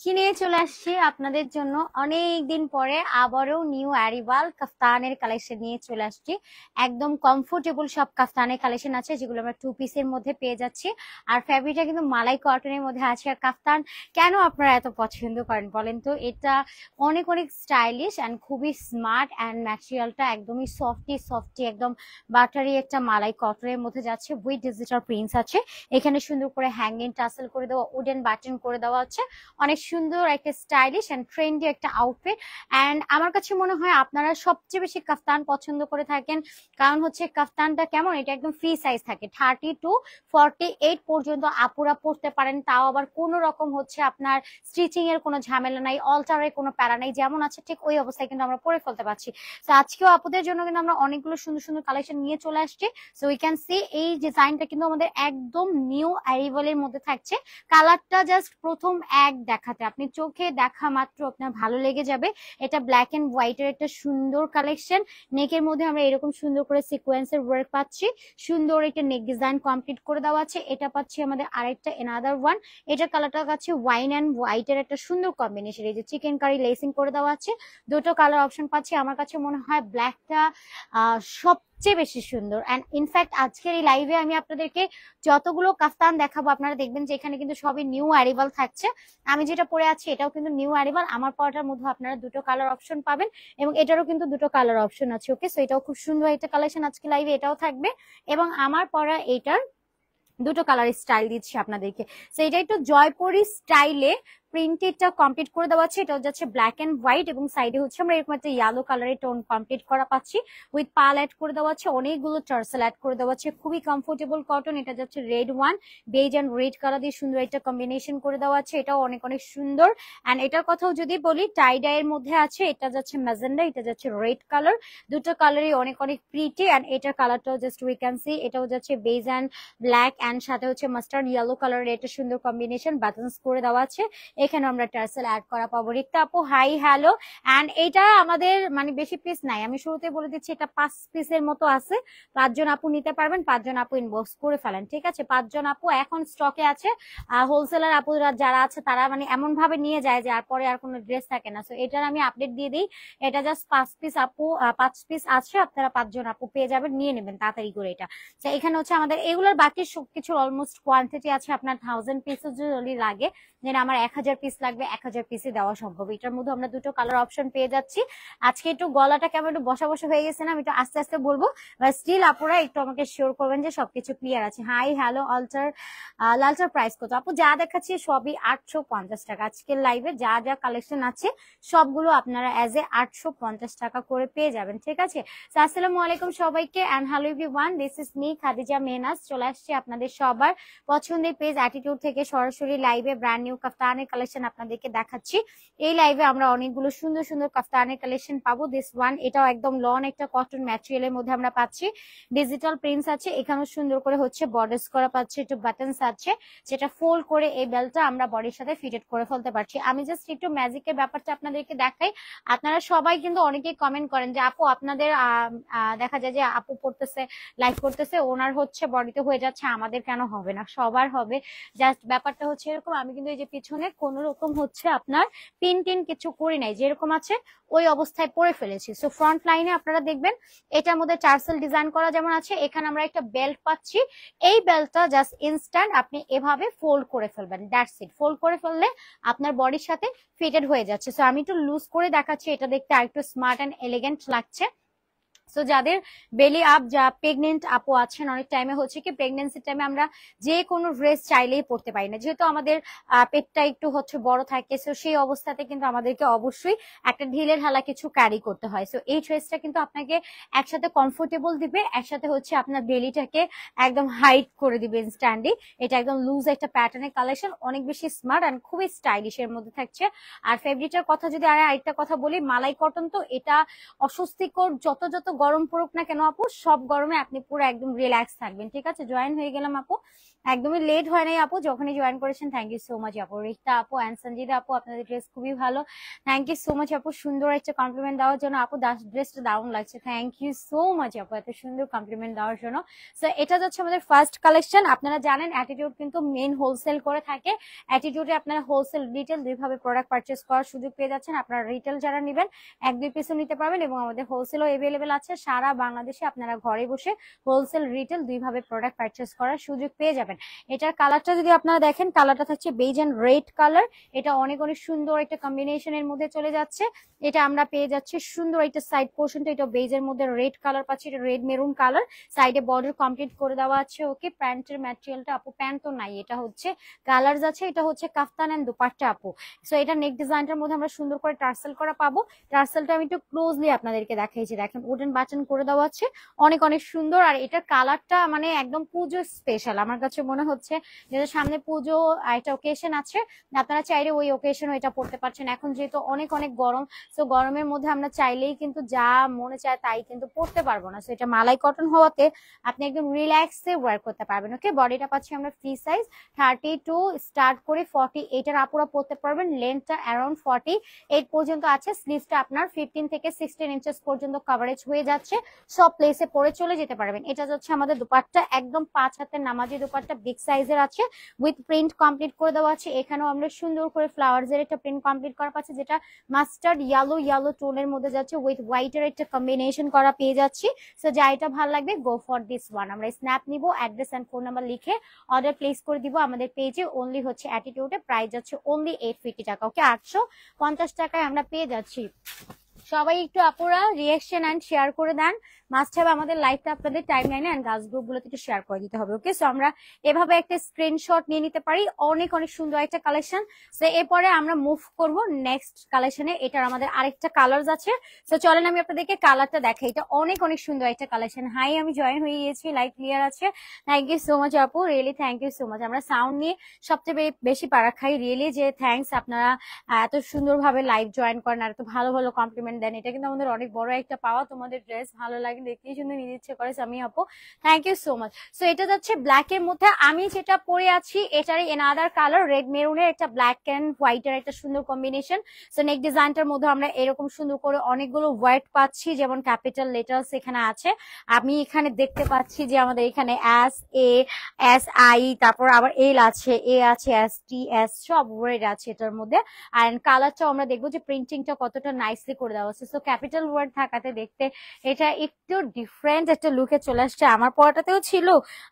কি নিয়ে চলে আসছি আপনাদের জন্য অনেক দিন পরে আবারও নিউ অ্যারিভাল কাফতানের কালেকশন নিয়ে চলে আসছি। একদম কমফোর্টেবল সব কাফতানের কালেকশন আছে যেগুলো আমরা 2 পিসের মধ্যে পেয়ে যাচ্ছি। আর ফ্যাব্রিকটা কিন্তু মালাই কটনের মধ্যে আছে। আর কাফতান কেন আপনারা এত পছন্দ করেন বলেন তো? এটা অনেক অনেক স্টাইলিশ অ্যান্ড খুবই স্মার্ট অ্যান্ড ম্যাটেরিয়ালটা একদমই সফটি সফটি একদম বাটারি একটা মালাই কটনের মধ্যে যাচ্ছে। উইথ ডিজিটাল প্রিন্টস আছে। এখানে সুন্দর করে হ্যাঙ্গিং টাসেল করে দেওয়া, উডেন বাটন করে দেওয়া আছে। অনেক সুন্দর একটা স্টাইলিশ এন্ড ট্রেন্ডি একটা আউটফিট। এন্ড আমার কাছে মনে হয় আপনারা সবচেয়ে বেশি কাফতান পছন্দ করে থাকেন, কারণ হচ্ছে কাফতানটা কেমন, এটা একদম ফ্রি সাইজ থাকে। 30 to 48 পর্যন্ত আপুরা পরতে পারেন, তাও আবার কোনো রকম হচ্ছে আপনার স্টিচিং এর কোনো ঝামেলা নাই, অল্টারের কোনো প্যারা নাই, যেমন আছে ঠিক ওই অবস্থায় কিন্তু আমরা পরে ফেলতে পারছি। তো আজকেও আপুদের জন্য কিন্তু আমরা অনেকগুলো সুন্দর সুন্দর কালেকশন নিয়ে চলে আসছি। সো উই ক্যান সি এই ডিজাইনটা কিন্তু আমাদের একদম নিউ অ্যারিভালের মধ্যে থাকছে। কালারটা জাস্ট প্রথম এক দেখাতে আপনি চোখে দেখা মাত্র আপনার ভালো লেগে যাবে। এটা ব্ল্যাক এন্ড হোয়াইটের একটা সুন্দর কালেকশন। নেকের মধ্যে আমরা এরকম সুন্দর করে সিকোয়েন্সের ওয়ার্ক পাচ্ছি, সুন্দর একটা নেক ডিজাইন কমপ্লিট করে দেওয়া আছে। এটা পাচ্ছি আমাদের আরেকটা এনাদার ওয়ান। এটা কালারটা কাছে ওয়াইন এন্ড হোয়াইটের একটা সুন্দর কম্বিনেশন। এই যে চিকেন কারি লেসিং করে দেওয়া আছে, দুটো কালার অপশন পাচ্ছি। আমার কাছে মনে হয় ব্ল্যাকটা সবচেয়ে বেশি সুন্দর। এন্ড ইনফ্যাক্ট আজকের এই লাইভে আমি আপনাদেরকে যতগুলো কাফতান দেখাবো আপনারা দেখবেন যে এখানে কিন্তু সবই নিউ অ্যারিভাল থাকছে। আমি যেটা পরে আছি এটাও কিন্তু নিউ অ্যারিভাল। আমার পরাটার মধ্যে আপনারা দুটো কালার অপশন পাবেন এবং এটারও কিন্তু দুটো কালার অপশন আছে। ওকে, সো এটাও খুব সুন্দর একটা কালেকশন আজকে লাইভে এটাও থাকবে। এবং আমার পরা এটার দুটো কালার স্টাইল দিচ্ছি আপনাদেরকে। তো এটা একটু জয়পুরি স্টাইলে প্রিন্টেডটা কমপ্লিট করে দেওয়া আছে। এটা যাচ্ছে ব্ল্যাক এন্ড হোয়াইট এবং সাইডে হচ্ছে আমরা এরকম একটা ইয়েলো কালারের টোন কমপ্লিট করা পাচ্ছি। উইথ পাল অ্যাড করে দেওয়া আছে, অনেকগুলো টার্সেল অ্যাড করে দেওয়া আছে। খুবই কমফোর্টেবল কটন। এটা যাচ্ছে red one, beige and red colour দিয়ে সুন্দর একটা কম্বিনেশন করে দেওয়া আছে। এটাও অনেক অনেক সুন্দর। এন্ড এটার কথাও যদি বলি টাই ডাই এর মধ্যে আছে। এটা যাচ্ছে ম্যাজেন্ডা, এটা যাচ্ছে রেড কালার। দুটো কালারই অনেক অনেক প্রিটি। এন্ড এটার কালারটাও জাস্ট উই ক্যান সি, এটাও যাচ্ছে বেজ এন্ড ব্ল্যাক এন্ড সাথে হচ্ছে মাস্টার্ড ইয়েলো কালারের একটা সুন্দর কম্বিনেশন বাটনস করে দেওয়া আছে। এখানে আমরা টার্সেল অ্যাড করা পাবো। রিক্তা আপু হাই হ্যালো। এন্ড এটা আমাদের মানে বেশি পিস নাই, আমি শুরুতে বলে দিচ্ছি এটা 5 পিসের মতো আছে। 5 জন আপু নিতে পারবেন, 5 জন আপু ইনবক্স করে ফেলেন, ঠিক আছে? 5 জন আপু এখন স্টকে আছে। হোলসেলার আপুরা যারা আছে তারা মানে এমন ভাবে নিয়ে যায় যে আর পরে আর কোনো ড্রেস থাকে না। সো এটার আমি আপডেট দিয়ে দিই, এটা জাস্ট 5 পিস আপু, 5 পিস আছে, আপনারা 5 জন আপু পেয়ে যাবেন, নিয়ে নেবেন তাড়াতাড়ি করে এটা। তো এখানে হচ্ছে আমাদের এগুলোর বাকি সবকিছুর অলমোস্ট কোয়ান্টিটি আছে। আপনার 1000 পিস যদি লাগে, যেন আমার 1000 পিস লাগবে, 1000 পিসে দেওয়া সম্ভব। এটার মধ্যে আমরা দুটো কালার অপশন পেয়ে যাচ্ছি। আজকে একটু গলাটা কেমন একটু বসা বসা হয়ে গেছে না, আমি একটু আস্তে আস্তে বলবো, স্টিল আপুরা একটু আমাকে শিওর করবেন যে সবকিছু ক্লিয়ার আছে। হাই হ্যালো অল্টার। লালটার প্রাইস কত আপু? যা দেখাচ্ছি সবই 850 টাকা। আজকের লাইভে যা যা কালেকশন আছে সবগুলো আপনারা এজ এ 850 টাকা করে পেয়ে যাবেন, ঠিক আছে? আসসালামু আলাইকুম সবাইকে and hello everyone, this is me Khadija Mehnaz. চলে আসছি আপনাদের সবার পছন্দের পেজ অ্যাটিটিউড থেকে সরাসরি লাইভে ব্র্যান্ড নিউ কাফতানের কালেকশন আপনাদেরকে দেখাচ্ছি। এই লাইভে আমরা অনেকগুলো সুন্দর সুন্দর কাফতানের কালেকশন পাবো। দিস ওয়ান, এটাও একদম লন একটা কটন ম্যাটেরিয়ালের মধ্যে আমরা পাচ্ছি। ডিজিটাল প্রিন্টস আছে, এখানেও সুন্দর করে হচ্ছে বর্ডার্স করা পাচ্ছে, একটু বাটনস আছে, যেটা ফোল্ড করে এই বেলটা আমরা বডির সাথে ফিটেড করে ফেলতে পারছি। আমি জাস্ট একটু ম্যাজিকের ব্যাপারটা আপনাদেরকে দেখাই। আপনারা সবাই কিন্তু অনেকেই কমেন্ট করেন যে আপু আপনাদের দেখা যায় যে আপু পড়তেছে, লাইভ করতেছে, ওনার হচ্ছে বডিতে হয়ে যাচ্ছে, আমাদের কেন হবে না? সবার হবে। জাস্ট ব্যাপারটা হচ্ছে এরকম, আমি কিন্তু এই যে পিছনে কোন রকম হচ্ছে আপনার পিন টিন কিছু করি নাই, যেরকম আছে ওই অবস্থায় পরে ফেলেছি। সো ফ্রন্ট লাইনে আপনারা দেখবেন এটার মধ্যে টার্সেল ডিজাইন করা যেমন আছে, এখানে আমরা একটা বেল্ট পাচ্ছি। এই বেল্টটা জাস্ট ইনস্ট্যান্ট আপনি এভাবে ফোল্ড করে ফেলবেন, দ্যাটস ইট। ফোল্ড করে ফেললে আপনার বডির সাথে ফিটেড হয়ে যাচ্ছে। সো আমি একটু লুজ করে দেখাচ্ছি, এটা দেখতে আরেকটু স্মার্ট এন্ড এলিগেন্ট লাগছে। সো যাদের বেলি আপ, যা প্রেগনেন্ট আপু আছেন, অনেক টাইমে হচ্ছে কি প্রেগনেন্সির টাইমে আমরা যে কোনো ড্রেস চাইলেই পরতে পারি না, যেহেতু আমাদের পেটটা একটু হচ্ছে বড় থাকে। সো সেই অবস্থাতে কিন্তু আমাদেরকে অবশ্যই একটা ঢিলের হালা কিছু ক্যারি করতে হয়। সো এই ড্রেসটা কিন্তু আপনাকে একসাথে কমফোর্টেবল দিবে, একসাথে হচ্ছে আপনার বেলিটাকে একদম হাইট করে দিবে ইনস্ট্যান্টলি। এটা একদম লুজ একটা প্যাটার্নের কালেকশন, অনেক বেশি স্মার্ট এন্ড খুবই স্টাইলিশ এর মধ্যে থাকছে। আর ফেব্রিকটার কথা যদি আরেকটা কথা বলি, মালাই কটন, তো এটা অস্বস্তিকর যত যত গরম পড়ুক না কেন আপু, সব গরমে আপনি পুরো একদম রিল্যাক্স থাকবেন। ঠিক আছে, জয়েন হয়ে গেলাম আপু, একদমই লেট হয় নাই আপু, যখনই জয়েন করেছেন থ্যাংক ইউ সো মাচ আপু। রিক্তা আপু অ্যান্ড সঞ্জিদা আপু, আপনাদের ড্রেস খুবই ভালো, থ্যাংক ইউ সো মাচ আপু, সুন্দর একটা কমপ্লিমেন্ট দেওয়ার জন্য আপু। ড্রেসটা দারুণ লাগছে, থ্যাংক ইউ সো মাচ আপু এত সুন্দর কমপ্লিমেন্ট দেওয়ার জন্য। সো এটা যাচ্ছে আমাদের ফার্স্ট কালেকশন। আপনারা জানেন অ্যাটিটিউড কিন্তু মেন হোলসেল করে থাকে, অ্যাটিটিউডে আপনারা হোলসেল রিটেল দুইভাবে প্রোডাক্ট পারচেস করার সুযোগ পেয়ে যাচ্ছেন। আপনারা রিটেল যারা নেবেন 1-2 পিসও নিতে পারবেন এবং আমাদের হোলসেলও এভেলেবেল আছে। সারা বাংলাদেশে আপনারা ঘরে বসে হোলসেল রিটেল দুইভাবে প্রোডাক্ট পারচেস করার সুযোগ পেয়ে যাবেন। এটার কালারটা যদি আপনারা দেখেন, কালারটা থাকছে বেজ এন্ড রেড কালার। এটা অনেক অনেক সুন্দর একটা কম্বিনেশনের মধ্যে চলে যাচ্ছে। এটা আমরা পেয়ে যাচ্ছি সুন্দর একটা সাইড পোর্শনটা, এটা বেজের মধ্যে রেড কালার পাচ্ছি, এটা রেড মেরুন কালার, সাইডে বর্ডার কমপ্লিট করে দেওয়া আছে। ওকে, প্যান্টের ম্যাটেরিয়ালটা আপু, প্যান্ট তো নাই, এটা হচ্ছে কালার যাচ্ছে, এটা হচ্ছে কাফতান এন্ড দুপাট্টা আপু। সো এটা নেক ডিজাইনটার মধ্যে আমরা সুন্দর করে টার্সেল করা পাবো। টার্সেলটা আমি একটু ক্লোজলি আপনাদেরকে দেখাইছি, দেখেন উডেন বাটন করে দেওয়া আছে, অনেক অনেক সুন্দর। আর এটার কালারটা মানে একদম পুজো স্পেশাল আমার কাছে মনে হচ্ছে, যেটা সামনে পুজো একটা ওকেশন আছে, আপনারা চাইলে ওই ওকেশনও এটা পড়তে পারছেন। এখন যেহেতু অনেক অনেক গরম, সো গরমের মধ্যে আমরা চাইলেই কিন্তু যা মনে চায় তাই কিন্তু পড়তে পারবো না। সো এটা মালাই কটন হওয়াতে আপনি একদম রিল্যাক্সে ওয়ার করতে পারবেন। ওকে, বডিটা পাচ্ছি আমরা ফ্রি সাইজ 32 স্টার্ট করে 48 এর আপুরা পড়তে পারবেন। লেন্থটা অ্যারাউন্ড 48 পর্যন্ত আছে। স্লিভসটা আপনার 15 থেকে 16 ইঞ্চেস পর্যন্ত কভারেজ হয়ে যাচ্ছে, সব প্লেসে পরে চলে যেতে পারবেন। এটা হচ্ছে আমাদের দুপাট্টা, একদম 5 হাতের নামাজি দুপাট্টা, বিগ সাইজের আছে, উইথ প্রিন্ট কমপ্লিট করে দেওয়া আছে। এখানেও আমরা সুন্দর করে ফ্লাওয়ার্স এর একটা প্রিন্ট কমপ্লিট করা পাচ্ছি, যেটা মাস্টার্ড ইয়েলো টোনের মধ্যে যাচ্ছে, উইথ হোয়াইটের একটা কম্বিনেশন করা পেয়ে যাচ্ছি। সো যা এটা ভালো লাগবে গো ফর দিস ওয়ান। আমরা স্ন্যাপ নিব, অ্যাড্রেস এন্ড ফোন নাম্বার লিখে অর্ডার প্লেস করে দিব আমাদের পেজে। অনলি হচ্ছে অ্যাটিটিউডে, প্রাইস যাচ্ছে অনলি 850 টাকা। ওকে, 850 টাকায় আমরা পেয়ে যাচ্ছি। সবাই একটু আপুরা রিঅ্যাকশন এন্ড শেয়ার করে দেন, মাস্ট হ্যাভ আমাদের লাইভটা আপনাদের টাইম লাইনে এন্ড গার্লস গ্রুপ গুলোতে একটু শেয়ার করে দিতে হবে। ওকে, সো আমরা এভাবে একটা স্ক্রিনশট নিয়ে নিতে পারি, অনেক অনেক সুন্দর একটা কালেকশন। সো এরপরে আমরা মুভ করব নেক্সট কালেকশনে। এটার আমাদের আরেকটা কালার আছে, সো চলেন আমি আপনাদেরকে কালারটা দেখাই। এটা অনেক অনেক সুন্দর একটা কালেকশন। হাই, আমি জয়েন হয়ে গিয়েছি, লাইভ ক্লিয়ার আছে, থ্যাংক ইউ সো মাচ আপু, really thank you so much. আমরা সাউন্ড নিয়ে সবচেয়ে বেশি পারা খাই, রিয়েলি যে থ্যাংকস, আপনারা এত সুন্দরভাবে লাইভ জয়েন করেন আর এত ভালো ভালো কমপ্লিমেন্ট দেন, এটা কিন্তু আমাদের অনেক বড় একটা পাওয়া। তোমাদের ড্রেস ভালো লাগে, দেখতেই সুন্দর, নিজে ইচ্ছে করে আমি আপু, thank you so much. So এটা যাচ্ছে ব্ল্যাক এর মধ্যে, আমি যেটা পরে আছি এটারই এনাদার কালার, রেড মেরুনের একটা ব্ল্যাক এন্ড হোয়াইট এর একটা সুন্দর কম্বিনেশন। সো নেক ডিজাইনটার মধ্যে আমরা এরকম সুন্দর করে অনেকগুলো ওয়ার্ড পাচ্ছি, যেমন ক্যাপিটাল লেটার্স এখানে আছে। আমি এখানে দেখতে পাচ্ছি যে আমাদের এখানে SASI, তারপর আবার এল আছে, এ আছে, STS, সব ওয়ার্ড আছে এটার মধ্যে। আর কালারটাও আমরা দেখবো যে প্রিন্টিংটা কতটা নাইসলি করে দেওয়া হচ্ছে। সো ক্যাপিটাল ওয়ার্ড থাকাতে দেখতে এটা একটু ডিফারেন্ট একটা লুকে চলে আসছে। আমার পড়াটাতেও ছিল,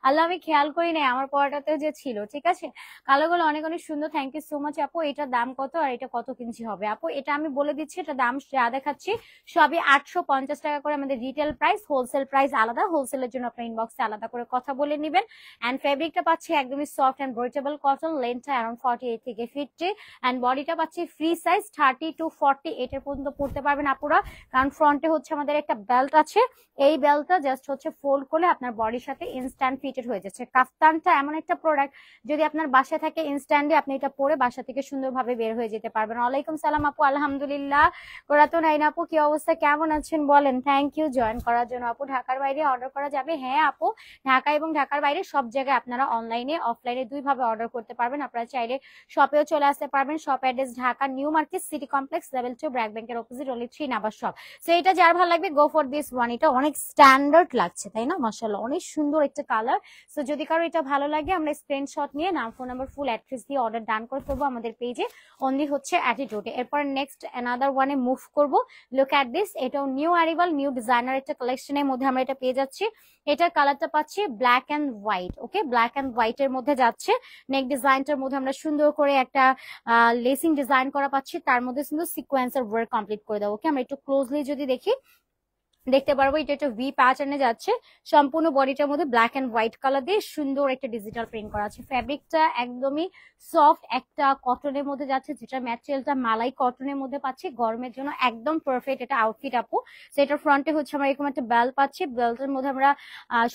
আল্লাহ আমি খেয়াল করি নাই আমার পড়াটাতেও যে ছিল। ঠিক আছে, কালারগুলো অনেক অনেক সুন্দর, থ্যাংক ইউ সো মাচ আপু। এটার দাম কত আর এটা কত কিঞ্চি হবে আপু? এটা আমি বলে দিচ্ছি, এটা দাম যা দেখাচ্ছি সবই 850 টাকা করে আমাদের রিটেল প্রাইস, হোলসেল প্রাইস আলাদা। হোলসেলের জন্য আপনার ইনবক্সে আলাদা করে কথা বলে নেবেন। এন্ড ফেব্রিকটা পাচ্ছি একদমই সফট এন্ড ব্রিথেবল কটন, লেন্থটা অ্যারাউন্ড 48 থেকে 50 এন্ড বডিটা পাচ্ছি ফ্রি সাইজ 30 to 48 এর পর্যন্ত পড়তে পারবেন আপুরা। কারণ ফ্রন্টে হচ্ছে আমাদের একটা বেল্ট আছে, এই বেল্টটা জাস্ট হচ্ছে ফোল্ড করলে আপনার বডির সাথে ইনস্ট্যান্ট ফিটেড হয়ে যাচ্ছে। কাফতানটা এমন একটা প্রোডাক্ট, যদি আপনার বাসা থাকে ইনস্ট্যান্টলি আপনি এটা পরে বাসা থেকে সুন্দরভাবে বের হয়ে যেতে পারবেন। ওয়ালাইকুম সালাম আপু, আলহামদুলিল্লাহ। কোরাতো নাইন আপু, কি অবস্থা, কেমন আছেন বলেন? থ্যাংক ইউ জয়েন করার জন্য আপু। ঢাকার বাইরে অর্ডার করা যাবে? হ্যাঁ আপু, ঢাকা এবং ঢাকার বাইরে সব জায়গায় আপনারা অনলাইনে অফলাইনে দুইভাবে অর্ডার করতে পারবেন। আপনারা চাইলে শপেও চলে আসতে পারবেন। Shop address Dhaka new market city complex level 2 BRAC ব্যাংকের opposite, only 3 number shop. So এটা যার ভালো লাগবে গো ফর দিস ওয়ান। এটা অনেক স্ট্যান্ডার্ড লাগছে তাই না? মাশাআল্লাহ, অনেক সুন্দর একটা কালার। সো যদি কারো এটা ভালো লাগে আমরা স্ক্রিনশট নিয়ে নাম, ফোন নাম্বার, ফুল অ্যাড্রেস দিয়ে অর্ডার ডান করে ফেলবো আমাদের পেজে, অনলি হচ্ছে অ্যাটিটিউডে। এরপর নেক্সট অ্যানাদার ওয়ানে মুভ করব। লুক অ্যাট দিস, এটাও নিউ অ্যারিভাল, নিউ ডিজাইনার একটা কালেকশনের মধ্যে আমরা এটা পেয়ে যাচ্ছি। এটার কালারটা পাচ্ছি black and white. Okay, black and white এর মধ্যে যাচ্ছে। নেক ডিজাইনটার মধ্যে আমরা সুন্দর করে একটা লেসিং ডিজাইন করা পাচ্ছি, তার মধ্যে সুন্দর সিকোয়েন্সের ওয়ার্ক কমপ্লিট করে দেবো। ওকে, আমরা একটু ক্লোজলি যদি দেখি দেখতে পারবো এটা একটা ভি প্যাটার্নে যাচ্ছে। সম্পূর্ণ বডিটার মধ্যে ব্ল্যাক এন্ড হোয়াইট কালার দিয়ে সুন্দর একটা ডিজিটাল প্রিন্ট করা আছে। ফ্যাব্রিকটা একদমই সফট একটা কটনের মধ্যে যাচ্ছে, যেটা ম্যাটেরিয়ালটা মালাই কটনের মধ্যে পাচ্ছি, গরমের জন্য একদম পারফেক্ট এটা আউটফিট আপু। সো এটার ফ্রন্টে হচ্ছে আমরা এরকম একটা বেল্ট পাচ্ছি, বেল্টের মধ্যে আমরা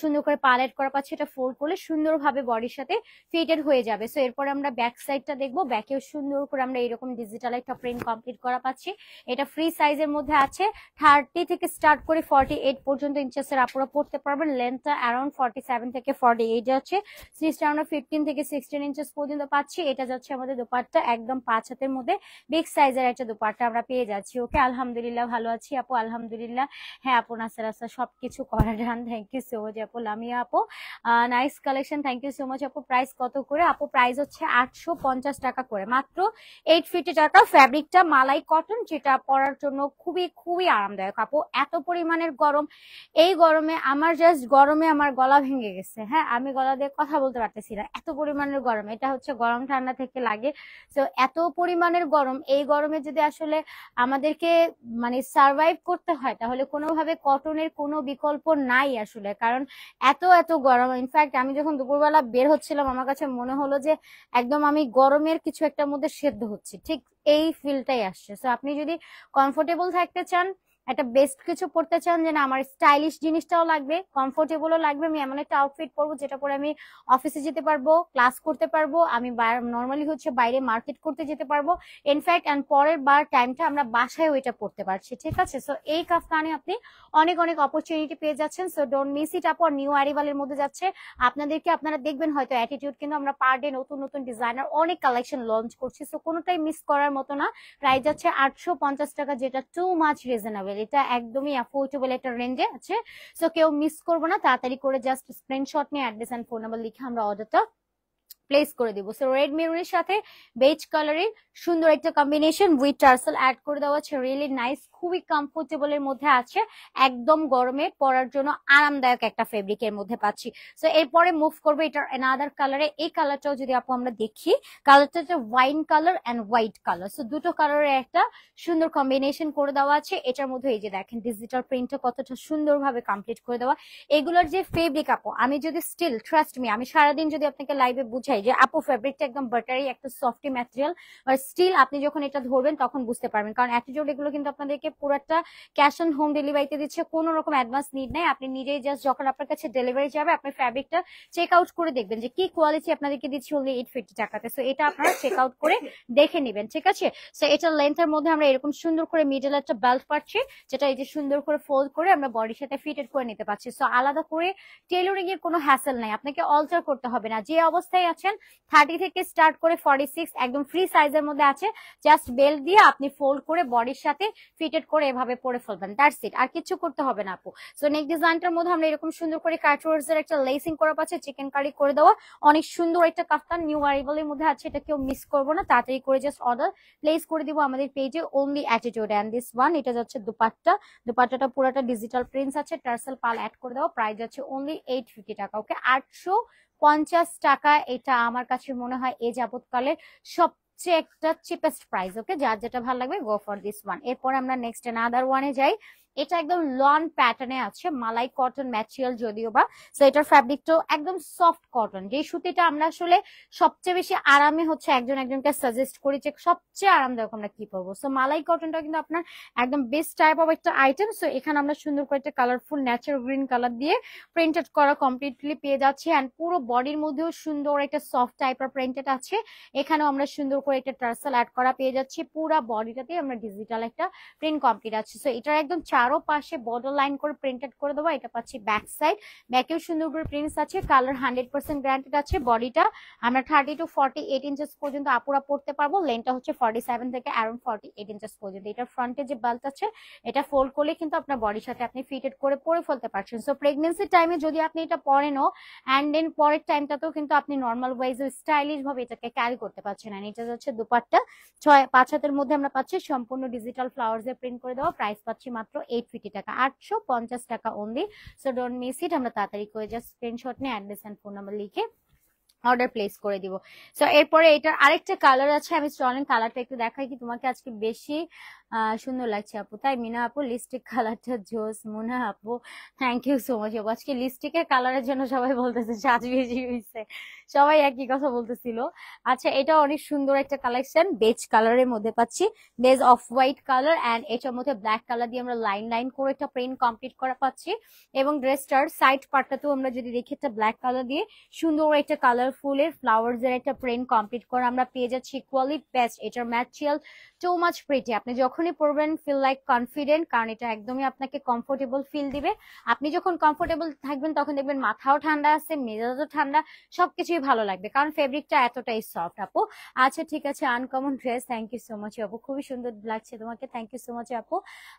সুন্দর করে পালেট করা পাচ্ছি, এটা ফোল্ড করলে সুন্দরভাবে বডির সাথে ফিটেড হয়ে যাবে। সো এরপরে আমরা ব্যাক সাইডটা দেখবো, ব্যাকেও সুন্দর করে আমরা এরকম ডিজিটাল একটা প্রিন্ট কমপ্লিট করা পাচ্ছি। এটা ফ্রি সাইজের মধ্যে আছে, 30 থেকে স্টার্ট করে 48 পর্যন্ত ইঞ্চেসের আপুরা পড়তে পারবেন। লেন্থটা অ্যারাউন্ড 47 থেকে 48 যাচ্ছে। স্লিভসটা আমরা 15 থেকে 16 ইঞ্চেস পর্যন্ত পাচ্ছি। এটা যাচ্ছে আমাদের দোপাট্টা, একদম 5 হাতের মধ্যে বিগ সাইজের একটা দোপাট্টা আমরা পেয়ে যাচ্ছি। ওকে, আলহামদুলিল্লাহ ভালো আছি আপু, আলহামদুলিল্লাহ। হ্যাঁ আপু, নাসার আসার সবকিছু করা done, thank you so much আপু। লামিয়া আপু, nice collection, thank you so much আপু। প্রাইস কত করে আপু? প্রাইস হচ্ছে 850 টাকা করে, মাত্র 850 টাকা। ফ্যাব্রিকটা মালাই কটন, যেটা পরার জন্য খুবই খুবই আরামদায়ক আপু। এত পরিমাণের গরম, এই গরমে আমার জাস্ট গরমে আমার গলা ভেঙে গেছে। হ্যাঁ, আমি গলা দিয়ে কথা বলতে পারতেছি না, এত পরিমাণের গরম। এটা হচ্ছে গরম ঠান্ডা থেকে লাগে। তো এত পরিমাণের গরম, এই গরমে যদি আসলে আমাদেরকে মানে সার্ভাইভ করতে হয়, তাহলে কোনোভাবে কটনের কোনো বিকল্প নাই আসলে। কারণ এত এত গরম। ইনফ্যাক্ট আমি যখন দুপুরবেলা বের হচ্ছিলাম, আমার কাছে মনে হলো যে একদম আমি গরমের কিছু একটার মধ্যে সেদ্ধ হচ্ছে, ঠিক এই ফিলটাই আসছে। সো আপনি যদি কমফোর্টেবল থাকতে চান, একটা বেস্ট কিছু পড়তে চান, যে না আমার স্টাইলিশ জিনিসটাও লাগবে, কমফোর্টেবলও লাগবে, আমি এমন একটা আউটফিট পরবো যেটা পরে আমি অফিসে যেতে পারবো, ক্লাস করতে পারবো, আমি নর্মালি হচ্ছে বাইরে মার্কেট করতে যেতে পারবো, ইনফ্যাক্ট এন্ড পরের বার টাইমটা আমরা বাসায় ওইটা পড়তে পারছি, ঠিক আছে। সো এই কাফতানে আপনি অনেক অনেক অপরচুনিটি পেয়ে যাচ্ছেন। সো ডোন্ট মিস ইট আপর। নিউ অ্যারিভালের মধ্যে যাচ্ছে আপনাদেরকে, আপনারা দেখবেন হয়তো অ্যাটিটিউড কিন্তু আমরা পার ডে নতুন নতুন ডিজাইনার অনেক কালেকশন লঞ্চ করছি। সো কোনোটাই মিস করার মতো না। প্রাইস যাচ্ছে 850 টাকা, যেটা টু মাচ রিজনেবল। এটা একদমই অ্যাফোর্ডেবল একটা রেঞ্জে আছে। সো কেউ মিস করবো না, তাড়াতাড়ি করে জাস্ট স্ক্রিনশট নিয়ে অ্যাড্রেস এন্ড ফোন নাম্বার লিখে আমরা অর্ডারটা প্লেস করে দিব। সো রেড মেরুনের সাথে বেজ কালারের সুন্দর একটা কম্বিনেশন উইথ টার্সেল অ্যাড করে দেওয়া আছে, রিয়েলি নাইস, খুবই কমফোর্টেবল এর মধ্যে আছে, একদম গরমে পরার জন্য আরামদায়ক একটা ফেব্রিকের মধ্যে পাচ্ছি। সো এরপরে মুভ করবো এটা অ্যানাদার কালারে। এই কালারটাও যদি আপু আমরা দেখি, কালারটা হচ্ছে wine colour and white colour. So দুটো কালারের একটা সুন্দর কম্বিনেশন করে দেওয়া আছে। এটার মধ্যে এই যে দেখেন ডিজিটাল প্রিন্টটা কতটা সুন্দরভাবে কমপ্লিট করে দেওয়া। এগুলোর যে ফেব্রিক আপু, আমি যদি স্টিল ট্রাস্ট মি, আমি সারাদিন যদি আপনাকে লাইভে বুঝাই যে আপু ফেব্রিকটা একদম বাটারি একটা সফটি ম্যাটেরিয়াল, আর স্টিল আপনি যখন এটা ধরবেন তখন বুঝতে পারবেন। কারণ অ্যাটিটিউড এগুলো কিন্তু আপনাদেরকে পুরোটা ক্যাশ অন হোম ডেলিভারিতে দিচ্ছে, কোনো রকম অ্যাডভান্স নিড নেই। আপনি নিজেই জাস্ট যখন আপনার কাছে ডেলিভারি যাবে, আপনি ফ্যাব্রিকটা চেক আউট করে দেখবেন যে কি কোয়ালিটি আপনাদেরকে দিচ্ছি অনলি 850 টাকাতে। সো এটা আপনারা চেক আউট করে দেখে নেবেন, ঠিক আছে। সো এটার লেন্থের মধ্যে আমরা এরকম সুন্দর করে মিডল একটা বেল্ট পাচ্ছি, যেটা এই যে সুন্দর করে ফোল্ড করে আমরা বডির সাথে ফিটেড করে নিতে পারছি। সো আলাদা করে টেইলরিং এর কোনো হ্যাসেল নাই, আপনাকে অল্টার করতে হবে না। যে অবস্থায় আছেন 30 থেকে স্টার্ট করে 46 একদম ফ্রি সাইজের মধ্যে আছে, জাস্ট বেল্ট দিয়ে আপনি ফোল্ড করে বডির সাথে ফিটেড করে এভাবে পরে ফেলবেন, দ্যাটস ইট, আর কিছু করতে হবে না আপু। সো নেক ডিজাইনটার মধ্যে আমরা এরকম সুন্দর করে কাটওয়ার্কস এর একটা লেসিং করা পাচ্ছে, চিকেন কারি করে দেওয়া, অনেক সুন্দর একটা কাফতান নিউ অ্যারাইভালের মধ্যে আছে। এটা কেউ মিস করবো না, তাড়াতাড়ি করে জাস্ট অর্ডার প্লেস করে দিব আমাদের পেজে, only Attitude. And this one, এটা যাচ্ছে দুপাট্টা, দুপাট্টাটা পুরোটা ডিজিটাল প্রিন্টস আছে, টার্সেল পাল অ্যাড করে দেওয়া, প্রাইস যাচ্ছে অনলি 850 টাকা। ওকে, 850 টাকা। এটা আমার কাছে মনে হয় এই যাবৎকালে সবচেয়ে একটা চিপেস্ট প্রাইস। ওকে, যার যেটা ভালো লাগবে গো ফর দিস ওয়ান। এরপর আমরা নেক্সট অ্যানাদার ওয়ানে যাই। এটা একদম লন প্যাটার্নে আছে, মালাই কটন ম্যাটেরিয়াল যদিও বা। সো এটার ফ্যাব্রিকটাও একদম সফট কটন, যে সুতিটা আমরা আসলে সবচেয়ে বেশি আরামে হচ্ছে একজনকে সাজেস্ট করি যে সবচেয়ে আরামদায়ক আমরা কি পাবো। সো মালাই কটনটা কিন্তু আপনার একদম বেস্ট টাইপ অফ একটা আইটেম। সো এখানে আমরা সুন্দর করে একটা কালারফুল ন্যাচারাল গ্রিন কালার দিয়ে প্রিন্টেড করা কমপ্লিটলি পেয়ে যাচ্ছি। অ্যান্ড পুরো বডির মধ্যেও সুন্দর একটা সফট টাইপের প্রিন্টেড আছে। এখানেও আমরা সুন্দর করে একটা টার্সেল অ্যাড করা পেয়ে যাচ্ছি, পুরো বডিটাতে আমরা ডিজিটাল একটা প্রিন্ট কমপ্লিট আছে। সো এটার একদম চারো পাশে বর্ডার লাইন করে প্রিন্টেড করে দেবো। এটা পাচ্ছি ব্যাক সাইড, ব্যাকেও সুন্দর করে প্রিন্টস আছে, কালার 100% গ্যারান্টেড আছে। বডিটা আমরা 30 to 48 ইঞ্চেস পর্যন্ত আপুরা পড়তে পারবো, লেনটা হচ্ছে 47 থেকে অ্যারাউন্ড 48 ইঞ্চেস পর্যন্ত। এটা ফ্রন্টে যে বেল্ট আছে, এটা ফোল্ড করলে কিন্তু আপনার বডির সাথে আপনি ফিটেড করে পরে ফেলতে পারছেন। সো প্রেগনেন্সির টাইমে যদি আপনি এটা পরেনও, অ্যান্ড দেন পরের টাইমটাতেও কিন্তু আপনি নর্মাল ওয়াইজে স্টাইলিশ ভাবে এটাকে ক্যারি করতে পারছেন। আর এটা হচ্ছে দুপাট্টা, 5 হাতের মধ্যে আমরা পাচ্ছি সম্পূর্ণ ডিজিটাল ফ্লাওয়ার্স এর প্রিন্ট করে দেওয়া, প্রাইস পাচ্ছি মাত্র 850 টাকা, 850 টাকা অনলি। সো ডোন্ট মিস ইট। আমরা তাড়াতাড়ি করে জাস্ট স্ক্রিনশট নিয়ে অ্যাড্রেস এন্ড ফোন নাম্বার লিখে অর্ডার প্লেস করে দিব। সো এরপরে এটার আরেকটা কালার আছে, আমি স্টলেন কালারটা একটু দেখাই কি তোমাকে আজকে বেশি সুন্দর লাগছে আপু, তাই মিনা আপু লিপস্টিক কালারটা জোস। মুনা আপু থ্যাংক ইউ সো মাচ আপু। আজকে লিপস্টিকের কালারের জন্য সবাই বলতেছে সাজ বেশি হয়েছে, সবাই একই কথা বলতেছিল। আচ্ছা, এটা অনেক সুন্দর একটা কালেকশন, বেজ কালারের মধ্যে পাচ্ছি, beige off white colour and এটার মধ্যে ব্ল্যাক কালার দিয়ে আমরা লাইন লাইন করে একটা প্রিন্ট কমপ্লিট করা পাচ্ছি। এবং ড্রেসটার সাইড পার্টটাতেও আমরা যদি দেখি একটা ব্ল্যাক কালার দিয়ে সুন্দর একটা কালারফুলের ফ্লাওয়ার্স এর একটা প্রিন্ট কমপ্লিট করে আমরা পেয়ে যাচ্ছি। কোয়ালিটি বেস্ট, এটার ম্যাটেরিয়াল টু মাচ প্রিটি। আপনি যখন যখনই পরবেন ফিল লাইক কনফিডেন্ট, কারণ এটা একদমই আপনাকে কমফোর্টেবল ফিল দিবে। আপনি যখন কমফোর্টেবল থাকবেন তখন দেখবেন মাথাও ঠান্ডা আছে, মেজাজও ঠান্ডা, সবকিছুই ভালো লাগবে, কারণ ফেব্রিকটা এতটাই সফট আপু। আচ্ছা ঠিক আছে, uncommon dress, thank you so much আপু, খুবই সুন্দর লাগছে তোমাকে, থ্যাংক ইউ সো মাচ আপু।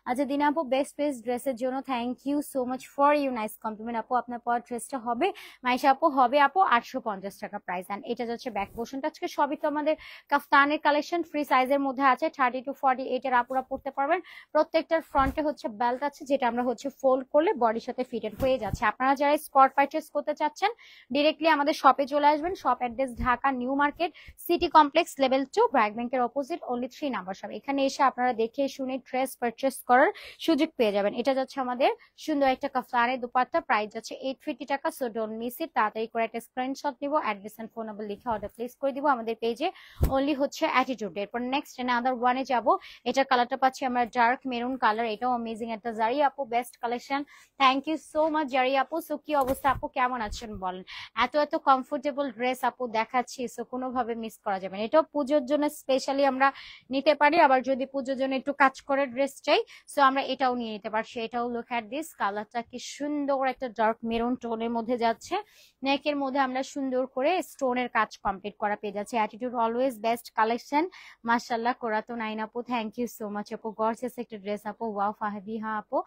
আচ্ছা দিনা আপু, বেস্ট বেস্ট ড্রেসের জন্য thank you so much for you nice compliment আপু। আপনার পর ড্রেসটা হবে মাইশা আপু, হবে আপু 850 টাকা প্রাইস। এন্ড এটা যাচ্ছে ব্যাক পোর্শনটা, আজকে সবই তো আমাদের কাফতানের কালেকশন, ফ্রি সাইজের মধ্যে আছে, 30 to 48 এর আপুরা পড়তে পারবেন। প্রত্যেকটার ফ্রন্টে হচ্ছে বেল্ট আছে, যেটা আমরা হচ্ছে ফোল্ড করলে বডির সাথে ফিটেড হয়ে যাচ্ছে। আপনারা যারা স্পট পারচেস করতে চাচ্ছেন ডিরেক্টলি আমাদের শপে চলে আসবেন। Shop address Dhaka new market city complex level 2 BRAC ব্যাংকের অপোজিট, অনলি 3 নাম্বার শপ। এখানে এসে আপনারা দেখে শুনে ড্রেস পারচেস করার সুযোগ পেয়ে যাবেন। এটা যাচ্ছে আমাদের সুন্দর একটা কাফতানের দুপাট্টা, প্রাইস যাচ্ছে 850 টাকা। সো ডোন্ট মিস ইট, তাড়াতাড়ি করে একটা স্ক্রিনশট নিব, অ্যাড্রেস এন্ড ফোন নাম্বার লিখে অর্ডার প্লেস করে দিব আমাদের পেজে, অনলি হচ্ছে অ্যাটিটিউড। এরপর নেক্সট আদার ওয়ানে যাব, এটার কালারটা পাচ্ছি আমরা ডার্ক মেরুন কালার, এটাও অ্যামেজিং একটা। জারি আপু best collection, thank you so much Zari আপু। সো কি অবস্থা আপু, কেমন আছেন বলেন? এত এত কমফোর্টেবল ড্রেস আপু দেখাচ্ছি, সো কোনোভাবে মিস করা যাবে না। এটাও পুজোর জন্য স্পেশালি আমরা নিতে পারি, আবার যদি পুজোর জন্য একটু কাজ করে ড্রেস চাই সো আমরা এটাও নিয়ে নিতে পারছি। এটাও লুক অ্যাট দিস, কালারটা কি সুন্দর একটা ডার্ক মেরুন টোনের মধ্যে যাচ্ছে। নেকের মধ্যে আমরা সুন্দর করে স্টোনের কাজ কমপ্লিট করা পেয়ে যাচ্ছে। অ্যাটিটিউড অলওয়েজ বেস্ট কালেকশন, মাশাআল্লাহ। কোরাতো নাইন আপু, থ্যাংক ইউ সো মাচ আপু, গর্জিয়াস একটা ড্রেস আপু, ওয়াও। ফাবিহা আপু,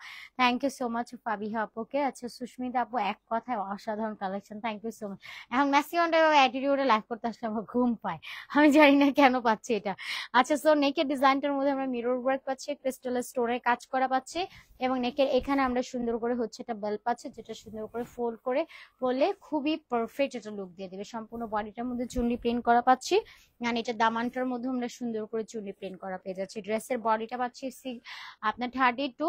thank you so much Fabiha আপুকে। আচ্ছা সুস্মিতা আপু, এক কথায় অসাধারণ collection, thank you so much. এখন ম্যাক্সিমামটা অ্যাটিটিউডে লাইভ করতে আসলে আমার ঘুম পায়, আমি জানি না কেন পাচ্ছি এটা। আচ্ছা সো নেকের ডিজাইনটার মধ্যে আমরা মিরর ওয়ার্ক পাচ্ছি, ক্রিস্টালের স্টোনের কাজ করা পাচ্ছি, এবং নেকের এখানে আমরা সুন্দর করে হচ্ছে একটা বেল্ট পাচ্ছি, যেটা সুন্দর করে ফোল্ড করে পরলে খুবই পারফেক্ট একটা লুক দিয়ে দেবে। সম্পূর্ণ বডিটার মধ্যে চুন্নি প্রিন্ট করা পাচ্ছি, মানে এটা দামানটার মধ্যে আমরা সুন্দর করে চুন্নি প্রিন্ট করা পেয়ে যাচ্ছি। ড্রেসের বডিটা পাচ্ছি আপনার 30 to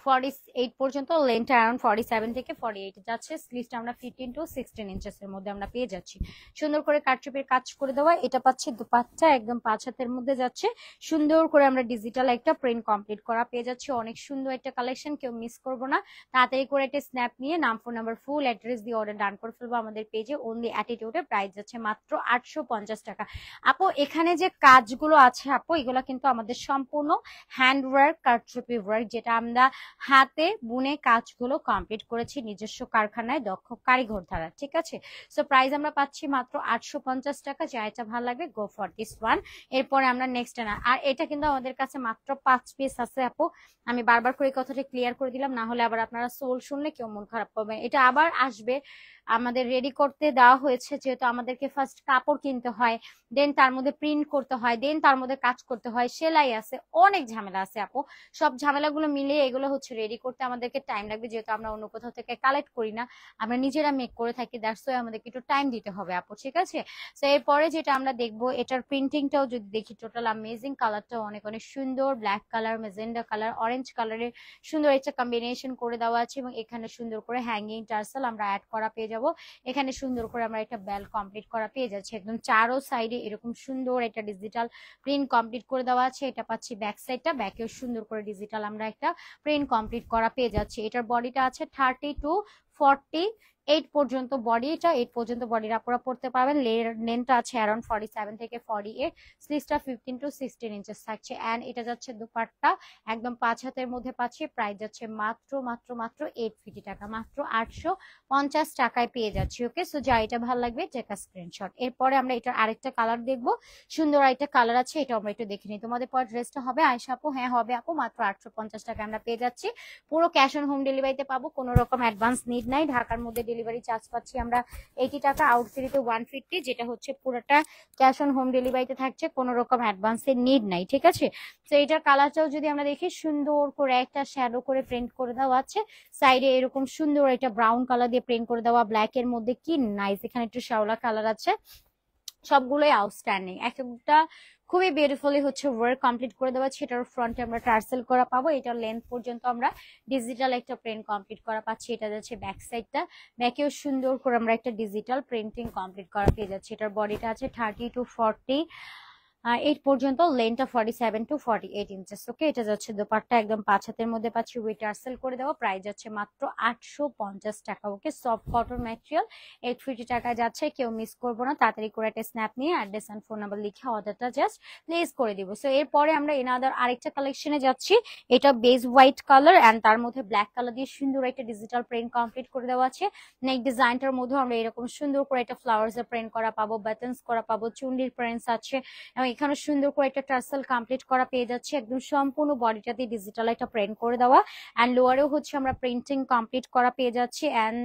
48 পর্যন্ত, লেন্থ अराउंड 47 থেকে 48 যাচ্ছে। স্লিভসটা আমরা 15 to 16 ইঞ্চেস এর মধ্যে আমরা পেয়ে যাচ্ছি। সুন্দর করে কাটচুপির কাজ করে দেওয়া, এটা পাচ্ছি দুপাট্টা একদম 5 হাতের মধ্যে যাচ্ছে। সুন্দর করে আমরা ডিজিটাল একটা প্রিন্ট কমপ্লিট করা পেয়ে যাচ্ছি। অনেক সুন্দর একটা কালেকশন, কেউ মিস করব না। তাড়াতাড়ি করে একটা স্ন্যাপ নিয়ে নাম, ফোন নাম্বার, ফুল অ্যাড্রেস দিয়ে অর্ডার ডান করে ফেলবো আমাদের পেজে, অনলি অ্যাটিটিউডে। প্রাইস যাচ্ছে মাত্র 850 টাকা। আপু এখানে যে কাজগুলো আছে আপু, এগুলো কিন্তু আমাদের সম্পূর্ণ হ্যান্ড ওয়ার্ক, কাটচুপি ওয়ার্ক, যেটা আমরা হাতে বুনে কাজগুলো কমপ্লিট করেছি নিজস্ব কারখানায় দক্ষ কারিগর দ্বারা, ঠিক আছে। সো প্রাইস আমরা পাচ্ছি মাত্র 850 টাকা। যা এটা ভালো লাগবে গো ফর দিস ওয়ান। এরপরে আমরা নেক্সট আর এটা কিন্তু আমাদের কাছে মাত্র 5 পিস আছে আপু, আমি বারবার করে কথাটা ক্লিয়ার করে দিলাম, না হলে আবার আপনারা সোল শুনলে কেউ মন খারাপ করবেন। এটা আবার আসবে, আমাদের রেডি করতে দেওয়া হয়েছে, যেহেতু আমাদেরকে ফার্স্ট কাপড় কিনতে হয়, দেন তার মধ্যে প্রিন্ট করতে হয়, দেন তার মধ্যে কাজ করতে হয়, সেলাই আছে, অনেক ঝামেলা আছে আপু। সব ঝামেলাগুলো মিলিয়ে এগুলো হচ্ছে রেডি করতে আমাদেরকে টাইম লাগবে, যেহেতু আমরা অন্য কোথাও থেকে কালেক্ট করি না, আমরা নিজেরা মেক করে থাকি, দ্যাটস ওয়াই আমাদেরকে একটু টাইম দিতে হবে আপু, ঠিক আছে। তো এরপরে যেটা আমরা দেখবো, এটার প্রিন্টিংটাও যদি দেখি, টোটাল অ্যামেজিং, কালারটাও অনেক অনেক সুন্দর, black colour, magenta colour, orange কালারের সুন্দর একটা কম্বিনেশন করে দেওয়া আছে, এবং এখানে সুন্দর করে হ্যাঙ্গিং টার্সেল আমরা অ্যাড করা পেয়ে যাবো। এখানে সুন্দর করে আমরা একটা বেল্ট কমপ্লিট করা পেয়ে যাচ্ছি, একদম চারো সাইডে এরকম সুন্দর একটা ডিজিটাল প্রিন্ট কমপ্লিট করে দেওয়া আছে। এটা পাচ্ছি ব্যাক সাইডটা, ব্যাকেও সুন্দর করে ডিজিটাল আমরা একটা প্রিন্ট কমপ্লিট করা পেয়ে যাচ্ছি। এটার বডিটা আছে 30 to 48 পর্যন্ত বডি, এটা 8 পর্যন্ত বডির আপনারা পড়তে পারবেন। লেন্থটা আছে অ্যারাউন্ড 47 থেকে 48, স্লিভসটা 15 to 16 ইঞ্চেস থাকছে। এন্ড এটা যাচ্ছে দুপাট্টা একদম 5 হাতের মধ্যে পাচ্ছি, প্রাইস যাচ্ছে মাত্র মাত্র মাত্র 850 টাকা, মাত্র 850 টাকায় পেয়ে যাচ্ছি। ওকে, সো যা এটা ভালো লাগবে টেক আ স্ক্রিনশট। এরপরে আমরা এটার আরেকটা কালার দেখবো, সুন্দর আরেকটা কালার আছে, এটা আমরা একটু দেখে নিই। তোমাদের পর ড্রেসটা হবে আয়শা আপু? হ্যাঁ হবে আপু, মাত্র 850 টাকা আমরা পেয়ে যাচ্ছি। পুরো ক্যাশ অন হোম ডেলিভারিতে পাবো, কোনো রকম অ্যাডভান্স নিড নাই। ঢাকার মধ্যে ডেলিভারি চার্জ পাচ্ছি আমরা 80 টাকা, আউটফিটে 150, যেটা হচ্ছে পুরোটা ক্যাশ অন হোম ডেলিভারিতে থাকছে, কোনো রকম অ্যাডভান্সের নিড নাই, ঠিক আছে। তো এটার কালারটাও যদি আমরা দেখি, সুন্দর করে একটা শ্যাডো করে প্রিন্ট করে দেওয়া আছে, সাইডে এরকম সুন্দর একটা ব্রাউন কালার দিয়ে প্রিন্ট করে দেওয়া, ব্ল্যাক এর মধ্যে কি নাইস, এখানে একটু শ্যাওলা কালার আছে, সবগুলোই আউটস্ট্যান্ডিং, একটা খুবই বিউটিফুলি হচ্ছে ওয়ার্ক কমপ্লিট করে দেওয়া আছে। এটার ফ্রন্টে আমরা টার্সেল করা পাবো, এটার লেন্থ পর্যন্ত আমরা ডিজিটাল একটা প্রিন্ট কমপ্লিট করা পাচ্ছি। এটা যাচ্ছে ব্যাক সাইডটা, ব্যাকেও সুন্দর করে আমরা একটা ডিজিটাল প্রিন্টিং কমপ্লিট করা পেয়ে যাচ্ছি। এটার বডিটা আছে 30 to 40, 8 পর্যন্ত, লেন্থটা 47 to 48 ইঞ্চেস। ওকে, এটা যাচ্ছে দোপাট্টা, একদম 5 হাতের মধ্যে পাচ্ছি, উইথ টার্সেল করে দেওয়া, প্রাইস যাচ্ছে মাত্র 850 টাকা। ওকে, সফট কটন ম্যাটেরিয়াল, 850 টাকা যাচ্ছে, কেউ মিস করবো না, তাড়াতাড়ি করে একটা স্ন্যাপ নিয়ে অ্যাড্রেস এন্ড ফোন নাম্বার লিখে অর্ডারটা জাস্ট প্লেস করে দিব। সো এরপরে আমরা এনাদার আরেকটা কালেকশনে যাচ্ছি, এটা বেজ হোয়াইট কালার এন্ড তার মধ্যে ব্ল্যাক কালার দিয়ে সুন্দর একটা ডিজিটাল প্রিন্ট কমপ্লিট করে দেওয়া আছে। নেক ডিজাইনটার মধ্যে আমরা এরকম সুন্দর করে একটা ফ্লাওয়ার্স এর প্রিন্ট করা পাবো, বাটনস করা পাবো, চুন্ডির প্রিন্টস আছে, এবং এখানে সুন্দর করে একটা টার্সেল কমপ্লিট করা পেয়ে যাচ্ছে, একদম সম্পূর্ণ বডিটাতে ডিজিটাল একটা প্রিন্ট করে দেওয়া, এন্ড লোয়ারেও হচ্ছে আমরা প্রিন্টিং কমপ্লিট করা পেয়ে যাচ্ছি। And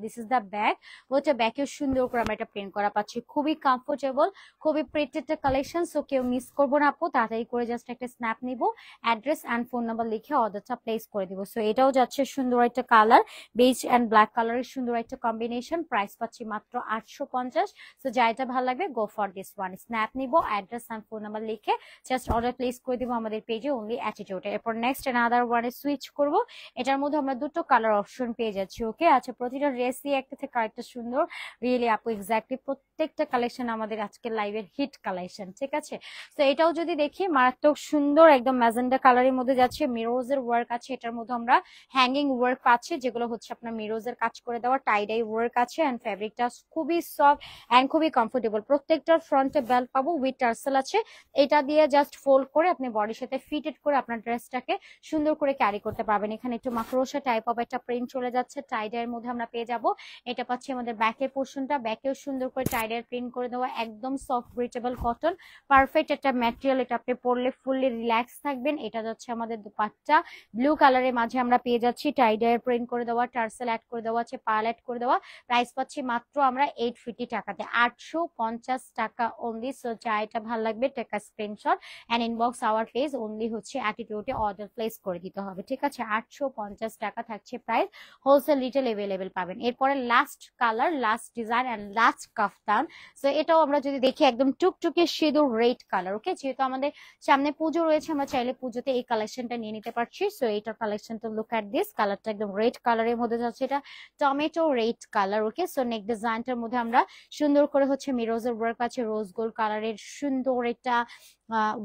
this is the bag, ওটা ব্যাগেও সুন্দর করে আমরা এটা প্রিন্ট করা পাচ্ছি, খুবই কমফোর্টেবল, খুবই প্রিটি একটা কালেকশন। সো কেউ মিস করবো না আপু, তাড়াতাড়ি করে জাস্ট একটা স্ন্যাপ নিব, অ্যাড্রেস এন্ড ফোন নাম্বার লিখে অর্ডারটা প্লেস করে দিব। সো এটাও যাচ্ছে সুন্দর একটা কালার, বেজ এন্ড ব্ল্যাক কালারের সুন্দর একটা কম্বিনেশন, প্রাইস পাচ্ছি মাত্র 850। সো যা এটা ভালো লাগবে go for this one, snap নিব, অ্যাড্রেস এন্ড ফোন নাম্বার লিখে জাস্ট অর্ডার প্লেস করে দিব আমাদের পেজে, অনলি অ্যাটিটিউডে। এরপর নেক্সট অ্যানাদার ওয়ানে সুইচ করব, এটার মধ্যে আমরা দুটো কালার অপশন পেয়ে যাচ্ছি। ওকে, আচ্ছা, প্রতিটা ড্রেসই একটা থেকে আরেকটা সুন্দর, রিয়েলি আপু এক্স্যাক্টলি প্রত্যেকটা কালেকশন আমাদের আজকের লাইভের হিট কালেকশন, ঠিক আছে। তো এটাও যদি দেখি মারাত্মক সুন্দর, একদম ম্যাজেন্ডা কালারের মধ্যে যাচ্ছে, মিরোজের ওয়ার্ক আছে, এটার মধ্যে আমরা হ্যাঙ্গিং ওয়ার্ক পাচ্ছি, যেগুলো হচ্ছে আপনার মিরোজের কাজ করে দেওয়া, টাইডাই ওয়ার্ক আছে, এন্ড ফ্যাব্রিকটা খুবই সফট এন্ড খুবই কমফোর্টেবল। প্রত্যেকটার ফ্রন্টে বেল্ট পাবো, উইথ টার্সেল আছে, এটা দিয়ে জাস্ট ফোল্ড করে আপনি বডির সাথে ফিটেড করে আপনার ড্রেসটাকে সুন্দর করে ক্যারি করতে পারবেন। এখানে একটু মাকড়সা টাইপ অফ একটা প্রিন্ট চলে যাচ্ছে, টাইডাইয়ের মধ্যে আমরা পেয়ে যাব। এটা পাচ্ছি আমাদের ব্যাকের পোর্শনটা, ব্যাকেও সুন্দর করে টাইডাইয়ের প্রিন্ট করে দেওয়া, একদম সফট ব্রিটেবল কটন, পারফেক্ট একটা ম্যাটেরিয়াল, এটা আপনি পরলে ফুললি রিল্যাক্স থাকবেন। এটা যাচ্ছে আমাদের দুপাট্টা, ব্লু কালারের মাঝে আমরা পেয়ে যাচ্ছি টাইডাইয়ের প্রিন্ট করে দেওয়া, টার্সেল অ্যাড করে দেওয়া আছে, পার্ল অ্যাড করে দেওয়া, প্রাইস পাচ্ছি মাত্র আমরা 850 টাকাতে, 850 টাকা অনলি। সো যা এটা ভালো লাগবে take a screenshot and inbox our page, only হচ্ছে অ্যাটিটিউডে অর্ডার প্লেস করে দিতে হবে, ঠিক আছে। 850 টাকা থাকছে প্রাইস, হোলসেল রিটেল এভেলেবেল পাবেন। এরপরে last colour, last design and last kaftan. So এটাও আমরা যদি দেখি একদম টুকটুকে সিঁদুর রেড কালার। ওকে, যেহেতু আমাদের সামনে পুজো রয়েছে, আমরা চাইলে পুজোতে এই কালেকশনটা নিয়ে নিতে পারছি। সো এইটার কালেকশনটা লুক এট দিস, কালারটা একদম রেড কালারের মধ্যে যাচ্ছে, এটা টমেটো রেড কালার। ওকে, সো নেক ডিজাইনটার মধ্যে আমরা সুন্দর করে হচ্ছে মিরোজের ওয়ার্ক আছে, রোজ গোল্ড কালারের সুন্দর একটা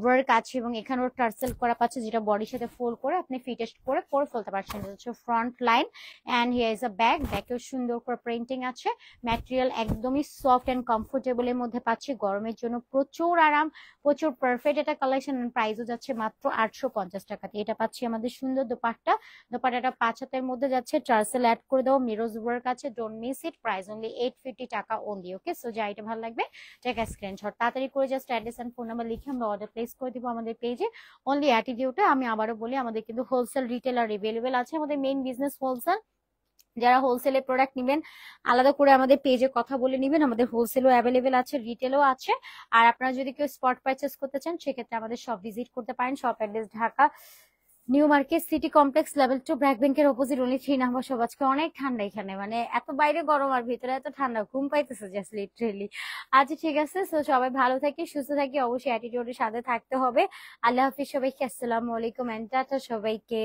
ওয়ার্ক আছে, এবং এখানেও টার্সেল করা পাচ্ছে, যেটা বডির সাথে ফোল্ড করে আপনি ফিটেস্ট করে পরে ফেলতে পারছেন। এটা হচ্ছে front line, and here is a bag, ব্যাগেও সুন্দর করে প্রিন্টিং আছে, ম্যাটেরিয়াল একদমই সফট এন্ড কমফোর্টেবল এর মধ্যে পাচ্ছি, গরমের জন্য প্রচুর আরাম, প্রচুর পারফেক্ট একটা কালেকশন। প্রাইসও যাচ্ছে মাত্র 850 টাকাতে। এটা পাচ্ছি আমাদের সুন্দর দোপাট্টা, দোপাট্টাটা 5 হাতের মধ্যে যাচ্ছে, টার্সেল অ্যাড করে দেওয়া, মিরোজ ওয়ার্ক আছে, don't miss it, price only 850 টাকা অনলি। ওকে, সো যা এটা ভালো লাগবে টেক আ স্ক্রিনশট, তাড়াতাড়ি করে just address and phone number লিখে আমরা অর্ডার প্লেস করে দিব আমাদের পেজে, অনলি অ্যাটিটিউডে। আমি আবারও বলি, আমাদের কিন্তু হোলসেল রিটেলার এভেলেবেল আছে, আমাদের মেইন বিজনেস হোলসেল। যারা হোলসেলে প্রোডাক্ট নেবেন আলাদা করে আমাদের পেজে কথা বলে নেবেন, আমাদের হোলসেলও অ্যাভেলেবেল আছে, রিটেলও আছে। আর আপনারা যদি কেউ স্পট পারচেস করতে চান, সেক্ষেত্রে আমাদের শপ ভিজিট করতে পারেন। Shop address Dhaka new market city complex, level 2, BRAC ব্যাংকের অপোজিট, অনলি 3 নাম্বার শপ। আজকে অনেক ঠান্ডা এখানে, মানে এত বাইরে গরম আর ভিতরে এত ঠান্ডা, ঘুম পাইতেছে জাস্ট লিটারেলি। আচ্ছা, ঠিক আছে, সো সবাই ভালো থাকি, সুস্থ থাকি, অবশ্যই অ্যাটিটিউডের সাথে থাকতে হবে। আল্লাহ হাফিজ সবাইকে, আসসালামু আলাইকুম, এন্ড টাটা সবাইকে।